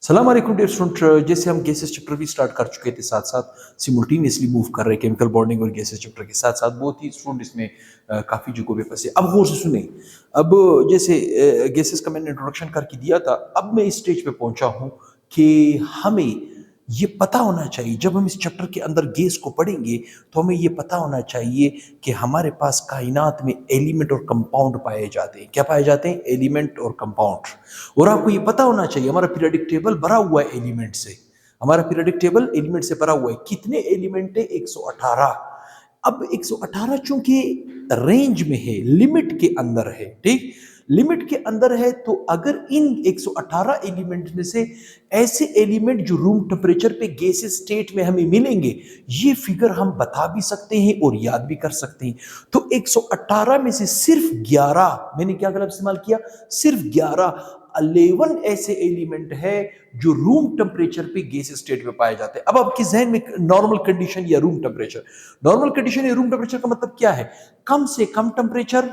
सलाम अलैकुम dear student. जैसे हम गैसेस चैप्टर भी स्टार्ट कर चुके थे, साथ साथ सिमुल्टेनियसली मूव कर रहे केमिकल बॉन्डिंग और गैसेस चैप्टर के साथ साथ बहुत ही स्टूडेंट इसमें काफ़ी जगहों पे फंसे। अब गौर से सुने। अब जैसे गैसेस का मैंने इंट्रोडक्शन करके दिया था, अब मैं इस स्टेज पे पहुंचा हूं कि हमें ये पता होना चाहिए, जब हम इस चैप्टर के अंदर गैस को पढ़ेंगे तो हमें ये पता होना चाहिए कि हमारे पास कायनात में एलिमेंट और कंपाउंड पाए जाते हैं। क्या पाए जाते हैं? एलिमेंट और कंपाउंड। और आपको ये पता होना चाहिए हमारा पीरियोडिक टेबल भरा हुआ है एलिमेंट से। हमारा पीरियोडिक टेबल एलिमेंट से भरा हुआ है। कितने एलिमेंट है? 118। अब 118 चूंकि रेंज में है, लिमिट के अंदर है, ठीक, लिमिट के अंदर है, तो अगर इन 118 एलिमेंट में से ऐसे एलिमेंट जो रूम टेम्परेचर पे गैसेस स्टेट में हमें मिलेंगे, ये फिगर हम बता भी सकते हैं और याद भी कर सकते हैं। तो 118 में से सिर्फ 11, मैंने क्या गलत इस्तेमाल किया? सिर्फ 11 ऐसे एलिमेंट है जो रूम टेम्परेचर पे गैस स्टेट में पाए जाते हैं। अब आपके जहन में नॉर्मल कंडीशन या रूम टेम्परेचर, नॉर्मल कंडीशन या रूम टेम्परेचर का मतलब क्या है? कम से कम टेम्परेचर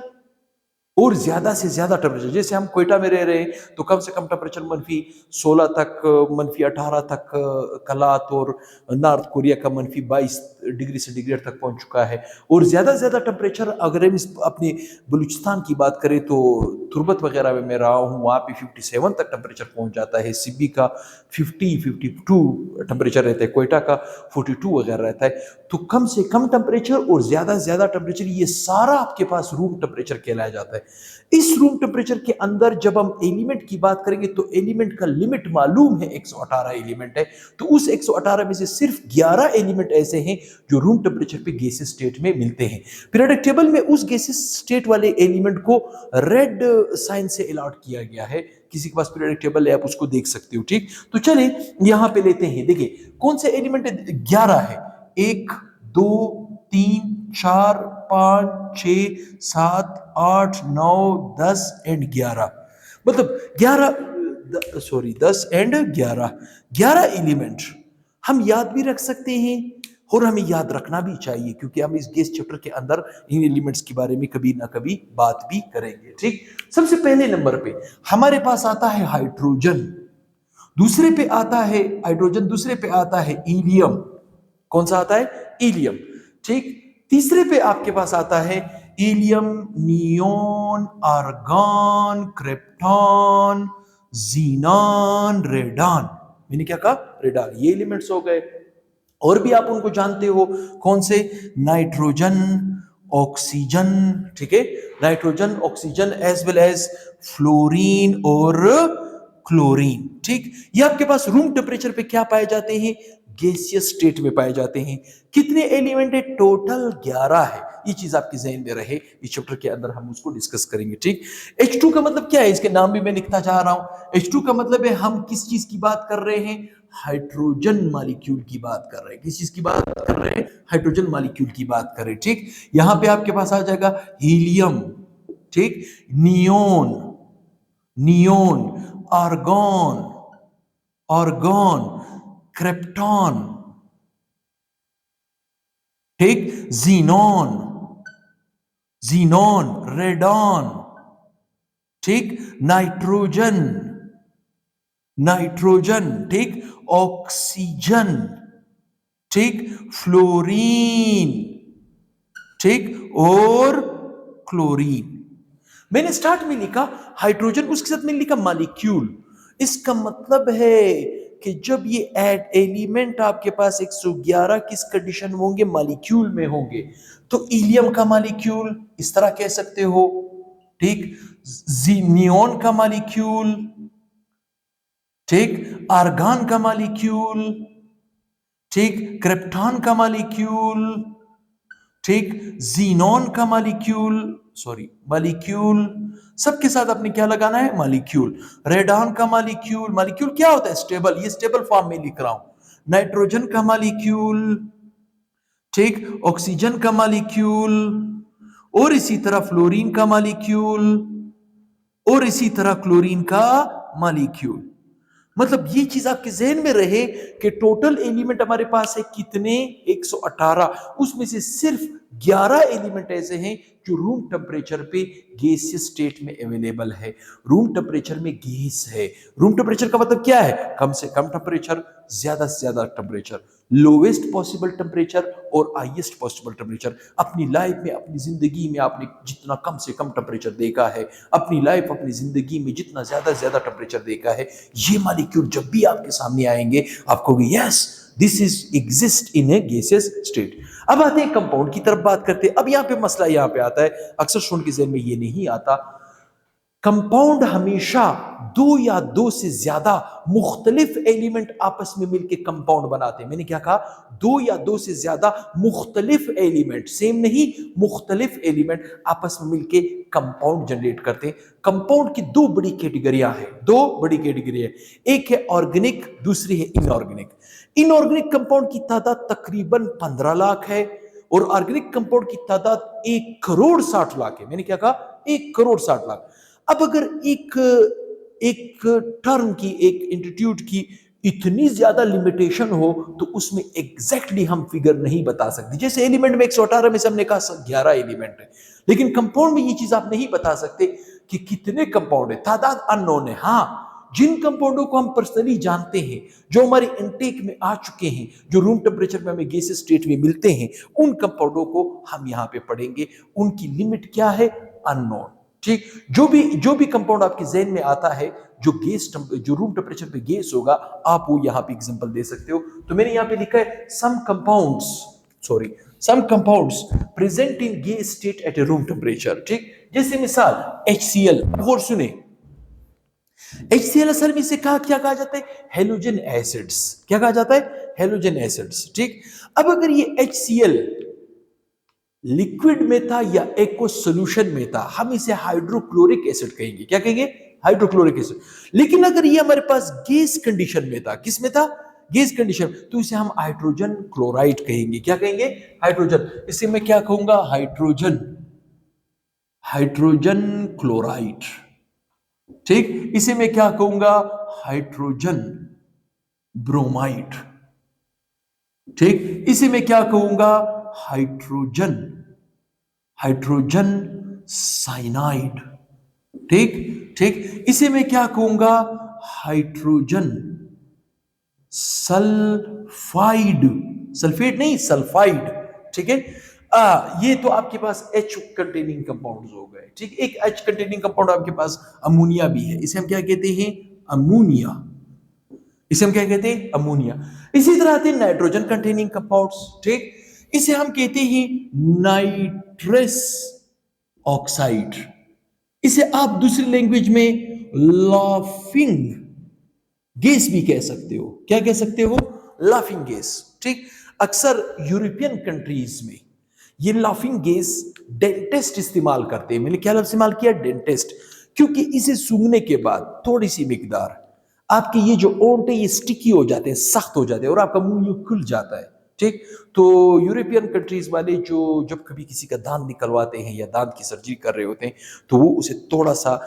और ज्यादा से ज्यादा टेम्परेचर। जैसे हम कोयटा में रह रहे हैं तो कम से कम टेम्परेचर -16 तक, -18 तक कलात, और नॉर्थ कोरिया का -22 डिग्री सेंटीग्रेड तक पहुंच चुका है। और ज्यादा से ज्यादा टेम्परेचर अगर हम अपने बलूचिस्तान की बात करें तो तुर्बत वगैरह में मैं रहा हूँ, वहाँ पे 57 तक टेम्परेचर पहुंच जाता है। सिब्बी का 52 टेम्परेचर रहता है, कोयटा का 42 वगैरह रहता है। तो कम से कम टेम्परेचर और ज्यादा से ज्यादा टेम्परेचर, ये सारा आपके पास रूम टेम्परेचर कहलाया जाता है। इस रूम टेम्परेचर के अंदर जब हम एलिमेंट की बात करेंगे तो एलिमेंट का लिमिट मालूम है, 118 एलिमेंट है। तो उस 118 में से सिर्फ 11 एलिमेंट ऐसे हैं जो रूम टेम्परेचर पे गैसेस स्टेट में मिलते हैं। पीरियोडिक टेबल में उस गैसेस स्टेट वाले एलिमेंट को रेड साइन से अलॉट किया गया है। किसी के पास पीरियोडिक टेबल है, आप उसको देख सकते हो, ठीक। तो चले यहां पे लेते हैं, देखिए कौन से एलिमेंट है? 11 है। 1 2 3 4 5 6 7 8 9 10 एंड 11। मतलब 11, सॉरी 10 एंड 11, 11 एलिमेंट हम याद भी रख सकते हैं और हमें याद रखना भी चाहिए, क्योंकि हम इस गैस चैप्टर के अंदर इन एलिमेंट्स के बारे में कभी ना कभी बात भी करेंगे, ठीक। सबसे पहले नंबर पे हमारे पास आता है हाइड्रोजन, दूसरे पे आता है हाइड्रोजन, दूसरे पे आता है हीलियम। कौन सा आता है? हीलियम, ठीक। तीसरे पे आपके पास आता है helium, neon, argon, krypton, xenon, radon. मैंने क्या कहा? रेडान। ये एलिमेंट्स हो गए। और भी आप उनको जानते हो, कौन से? नाइट्रोजन, ऑक्सीजन, ठीक है, nitrogen, oxygen, as well as fluorine और क्लोरीन, ठीक। ये आपके पास रूम टेम्परेचर पे क्या पाए जाते हैं? गैसियस स्टेट में पाए जाते हैं। कितने एलिमेंट है? टोटल 11 है। ये चीज आपके जहन में रहे, इस चैप्टर के अंदर हम उसको डिस्कस करेंगे, ठीक। H2 का मतलब क्या है? इसके नाम भी मैं लिखता जा रहा हूं। H2 का मतलब है, हम किस चीज की बात कर रहे हैं? हाइड्रोजन मॉलिक्यूल की बात कर रहे हैं। किस चीज की बात कर रहे हैं? हाइड्रोजन मॉलिक्यूल की बात कर रहे हैं, ठीक। यहां पे आपके पास आ जाएगा हीलियम, ठीक, neon, neon, argon, argon, krypton, ठीक, जीनॉन, जीनॉन, रेडॉन, ठीक, नाइट्रोजन, नाइट्रोजन, ठीक, ऑक्सीजन, ठीक, फ्लोरीन, ठीक, और क्लोरीन। मैंने स्टार्ट में लिखा हाइड्रोजन, उसके साथ मैंने लिखा मॉलिक्यूल। इसका मतलब है कि जब ये एलिमेंट आपके पास 111 किस कंडीशन में होंगे? मॉलिक्यूल में होंगे। तो हीलियम का मॉलिक्यूल इस तरह कह सकते हो, ठीक, नियोन का मॉलिक्यूल, ठीक, आर्गन का मॉलिक्यूल, ठीक, क्रिप्टॉन का मॉलिक्यूल, ठीक, जीनॉन का मॉलिक्यूल, सॉरी मॉलिक्यूल, सबके साथ आपने क्या लगाना है? मॉलिक्यूल। रेडॉन का मॉलिक्यूल, मॉलिक्यूल क्या होता है? स्टेबल, ये स्टेबल फॉर्म में लिख रहा हूं। नाइट्रोजन का मॉलिक्यूल, ठीक, ऑक्सीजन का मॉलिक्यूल, और इसी तरह फ्लोरीन का मॉलिक्यूल, और इसी तरह क्लोरीन का मॉलिक्यूल। मतलब ये चीज आपके जहन में रहे कि टोटल एलिमेंट हमारे पास है कितने? 118। उसमें से सिर्फ 11 एलिमेंट ऐसे हैं जो रूम टेम्परेचर पे गैसियस स्टेट में अवेलेबल है। रूम टेम्परेचर में गैस है। रूम टेम्परेचर का मतलब क्या है? कम से कम टेम्परेचर, ज्यादा से ज्यादा टेम्परेचर, लोवेस्ट पॉसिबल टेम्परेचर और हाईएस्ट पॉसिबल टेम्परेचर। अपनी लाइफ में, अपनी जिंदगी में आपने जितना कम से कम टेम्परेचर देखा है, अपनी लाइफ, अपनी जिंदगी में जितना ज्यादा से ज्यादा टेम्परेचर देखा है, ये मॉलिक्यूल जब भी आपके सामने आएंगे आप कहोगे yes this is exist in A gaseous state. अब आते हैं कंपाउंड की तरफ बात करते हैं। अब यहाँ पे मसला यहाँ पे आता है, अक्सर स्टूडेंट के ज़हन में ये नहीं आता। कंपाउंड हमेशा दो या दो से ज्यादा मुख्तलिफ एलिमेंट आपस में मिलकर कंपाउंड बनाते हैं। मैंने क्या कहा? दो या दो से ज्यादा मुख्तलिफ एलिमेंट, सेम नहीं, मुख्तलिफ एलिमेंट आपस में मिलकर कंपाउंड जनरेट करते हैं। कंपाउंड की दो बड़ी कैटेगरियां हैं, दो बड़ी कैटेगरी है। एक है ऑर्गेनिक, दूसरी है इनऑर्गेनिक। इनऑर्गेनिक कंपाउंड की तादाद तकरीबन 15 लाख है और ऑर्गेनिक कंपाउंड की तादाद 1,60,00,000 है। मैंने क्या कहा? 1,60,00,000। अब अगर एक टर्म की, एक इंस्टीट्यूट की इतनी ज्यादा लिमिटेशन हो तो उसमें एग्जैक्टली हम फिगर नहीं बता सकते। जैसे एलिमेंट में 118 में से हमने कहा 11 एलिमेंट है, लेकिन कंपाउंड में ये चीज आप नहीं बता सकते कि कितने कंपाउंड है, तादाद अननोन है। हाँ, जिन कंपाउंडों को हम पर्सनली जानते हैं, जो हमारे इनटेक में आ चुके हैं, जो रूम टेम्परेचर में हमें गैसियस स्टेट में मिलते हैं, उन कंपाउंडों को हम यहां पे पढ़ेंगे। उनकी लिमिट क्या है? अननोन। ठीक, जो भी कंपाउंड आपके जहन में आता है जो रूम टेम्परेचर पे गैस होगा, आप वो यहां पे एग्जांपल दे सकते हो। तो मैंने यहां पे लिखा है some compounds present in gas state at a room temperature. ठीक, जैसे मिसाल HCl। और सुने, HCl असल में से क्या कहा जाता है? Halogen acids. क्या कहा जाता है? Halogen acids. ठीक, अब अगर ये HCl लिक्विड में था या एक्व सॉल्यूशन में था, हम इसे हाइड्रोक्लोरिक एसिड कहेंगे। क्या कहेंगे? Hydrochloric acid. लेकिन अगर ये हमारे पास गैस कंडीशन में था, किस में था? गैस कंडीशन, तो इसे हम हाइड्रोजन क्लोराइड कहेंगे। क्या कहेंगे? हाइड्रोजन। इसे मैं क्या कहूंगा? Hydrogen chloride. ठीक, इसे मैं क्या कहूंगा? Hydrogen bromide. ठीक, इसे मैं क्या कहूंगा? Hydrogen cyanide. ठीक ठीक, इसे मैं क्या कहूंगा? Hydrogen sulphide. सल्फेट नहीं, सल्फाइड। ठीक है, ये तो आपके पास H कंटेनिंग कंपाउंड्स हो गए। ठीक, एक H कंटेनिंग कंपाउंड आपके पास अमोनिया भी है। इसे हम क्या कहते हैं? अमोनिया। इसे हम क्या कहते हैं? अमोनिया। इसी तरह आते हैं नाइट्रोजन कंटेनिंग कंपाउंड्स। ठीक, इसे हम कहते हैं नाइट्रस ऑक्साइड। इसे आप दूसरी लैंग्वेज में लाफिंग गैस भी कह सकते हो। क्या कह सकते हो? Laughing gas. ठीक, अक्सर यूरोपियन कंट्रीज में ये लाफिंग गैस डेंटिस्ट इस्तेमाल करते हैं। मैंने क्या इस्तेमाल किया? डेंटिस्ट। क्योंकि इसे सूंघने के बाद थोड़ी सी मिकदार आपके ये जो ओंठ है ये स्टिकी हो जाते हैं, सख्त हो जाते हैं और आपका मुंह यूं खुल जाता है। ठीक, तो यूरोपियन कंट्रीज वाले जो जब कभी किसी का दांत निकलवाते हैं या दांत की सर्जरी कर रहे होते हैं तो वो उसे थोड़ा सा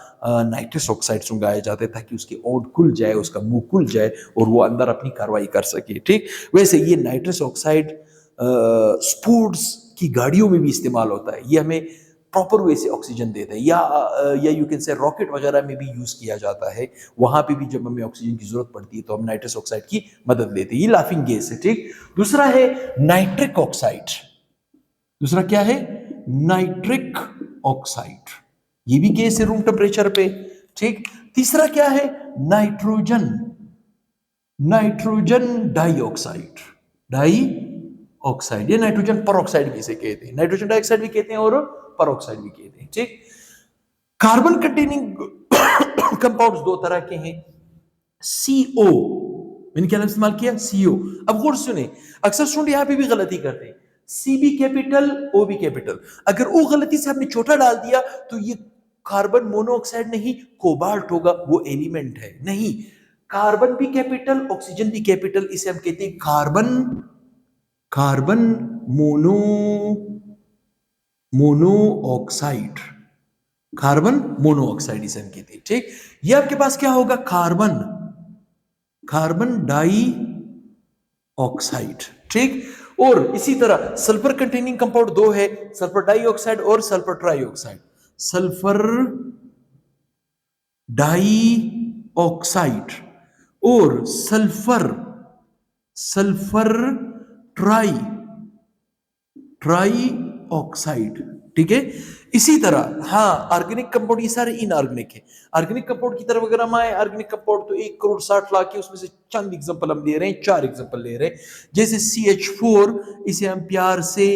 नाइट्रस ऑक्साइड सुंघाया जाता है ताकि उसके ओंठ खुल जाए, उसका मुंह खुल जाए और वो अंदर अपनी कार्रवाई कर सके। ठीक, वैसे ये नाइट्रस ऑक्साइड स्पोर्ट्स की गाड़ियों में भी इस्तेमाल होता है। ये हमें प्रॉपर वे से ऑक्सीजन देता है, या यू कैन से रॉकेट वगैरह में भी यूज किया जाता है। वहां पे भी जब हमें ऑक्सीजन की जरूरत पड़ती है तो हम नाइट्रस ऑक्साइड की मदद लेते हैं। ये लाफिंग गैस है। ठीक, दूसरा है नाइट्रिक ऑक्साइड। दूसरा क्या है? Nitric oxide. ये भी गैस है रूम टेम्परेचर पे। ठीक, तीसरा क्या है? नाइट्रोजन डाइऑक्साइड या नाइट्रोजन परऑक्साइड भी इसे कहते हैं। नाइट्रोजन डाइऑक्साइड भी कहते हैं और परऑक्साइड भी कहते हैं। ठीक, कार्बन कंटेनिंग कंपाउंड्स दो तरह के हैं। CO, मैंने क्या इस्तेमाल किया? CO। अब गौर सुने, अक्सर स्टूडेंट यहां पे भी गलती करते हैं, C भी कैपिटल, O भी कैपिटल। अगर O गलती से आपने छोटा डाल दिया तो ये कार्बन मोनोऑक्साइड नहीं, कोबाल्ट होगा, वो एलिमेंट है। नहीं, कार्बन भी कैपिटल, ऑक्सीजन भी कैपिटल, इसे हम कहते हैं कार्बन मोनोऑक्साइड। कार्बन मोनोऑक्साइड इसे हम कहते हैं। ठीक, ये आपके पास क्या होगा? Carbon dioxide. ठीक, और इसी तरह सल्फर कंटेनिंग कंपाउंड दो है, सल्फर डाइऑक्साइड और सल्फर ट्राइऑक्साइड। सल्फर डाइऑक्साइड और sulphur sulphur tri trioxide, ठीक है। इसी तरह हाँ, ऑर्गेनिक कंपाउंड ये सारे इनऑर्गेनिक है। ऑर्गेनिक कंपाउंड की तरफ अगर हम आए, ऑर्गेनिक कंपाउंड तो 1,60,00,000 के, उसमें से चंद एग्जांपल हम ले रहे हैं, 4 एग्जांपल ले रहे हैं। जैसे CH4, इसे हम प्यार से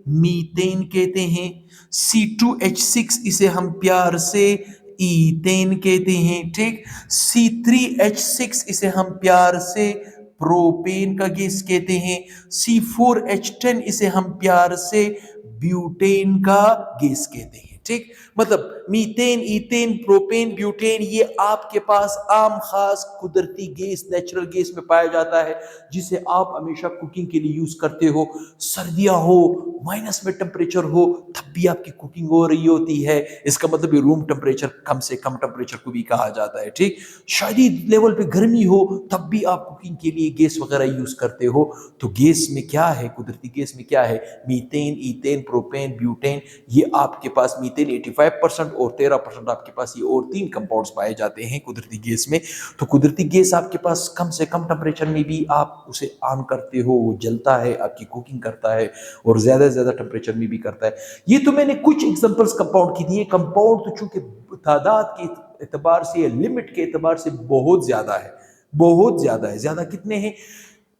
मीथेन कहते हैं। C2H6, इसे हम प्यार से ईथेन कहते हैं, ठीक। C3H6, इसे हम प्यार से प्रोपेन का गैस कहते हैं। C4H10, इसे हम प्यार से ब्यूटेन का गैस कहते हैं, ठीक। मतलब मीथेन, ईथेन, प्रोपेन, ब्यूटेन, ये आपके पास आम खास कुदरती गैस, नेचुरल गैस में पाया जाता है, जिसे आप हमेशा कुकिंग के लिए यूज करते हो। सर्दियां हो, माइनस में टेम्परेचर हो, तब भी आपकी कुकिंग हो रही होती है। इसका मतलब रूम टेम्परेचर, कम से कम टेम्परेचर को भी कहा जाता है, ठीक। शदीद लेवल पे गर्मी हो, तब भी आप कुकिंग के लिए गैस वगैरह यूज करते हो। तो गैस में क्या है, कुदरती गैस में क्या है, मीथेन, ईथेन, प्रोपेन, ब्यूटेन। ये आपके पास मीथेन 85% और 13% आपके पास ये और 3 कंपाउंड्स पाए जाते हैं कुदरती गैस में। तो कुदरती गैस आपके पास कम से कम टेम्परेचर में भी आप उसे ऑन करते हो, वो जलता है, आपकी कुकिंग करता है, और ज्यादा से ज्यादा टेम्परेचर में भी करता है। ये तो मैंने कुछ एग्जांपल्स कंपाउंड की दिए। कंपाउंड तो चूंकि तादाद के एतबार से, लिमिट के एतबार से बहुत ज्यादा है, बहुत ज्यादा है। ज्यादा कितने हैं?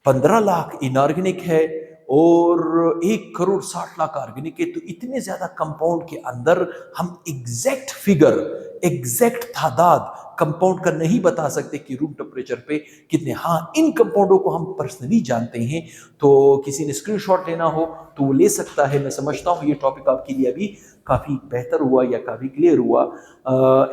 15 लाख इनऑर्गेनिक है और 1,60,00,000 ऑर्गेनिक है। तो इतने ज्यादा कंपाउंड के अंदर हम एग्जैक्ट फिगर, एग्जैक्ट तादाद कंपाउंड का नहीं बता सकते कि रूम टेम्परेचर पे कितने। हाँ, इन कंपाउंडों को हम पर्सनली जानते हैं, तो किसी ने स्क्रीनशॉट लेना हो तो वो ले सकता है। मैं समझता हूँ ये टॉपिक आपके लिए अभी काफ़ी बेहतर हुआ या काफ़ी क्लियर हुआ।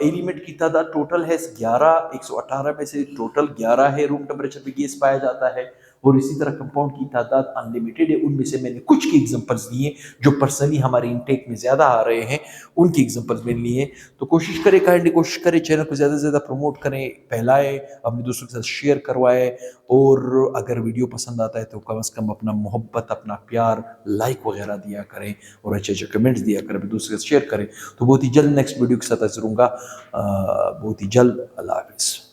एलिमेंट की तादाद टोटल है 11, 118 में से टोटल 11 है रूम टेम्परेचर पे गैस पाया जाता है। और इसी तरह कंपाउंड की तादाद अनलिमिटेड है। उनमें से मैंने कुछ के एग्जांपल्स दिए जो पर्सनली हमारे इनटेक में ज़्यादा आ रहे हैं, उनके एग्जांपल्स मैंने लिए। तो कोशिश करें, काइंडली कोशिश करें, चैनल को ज़्यादा से ज़्यादा प्रमोट करें, फैलाएं, अपने दोस्तों के साथ शेयर करवाएं। और अगर वीडियो पसंद आता है तो कम से कम अपना मोहब्बत, अपना प्यार, लाइक वगैरह दिया करें और अच्छे अच्छे कमेंट्स दिया करें, अपने दोस्तों के साथ शेयर करें। तो बहुत ही जल्द नेक्स्ट वीडियो के साथ हाजिर होऊंगा, बहुत ही जल्द। अल्लाह हाफिज़।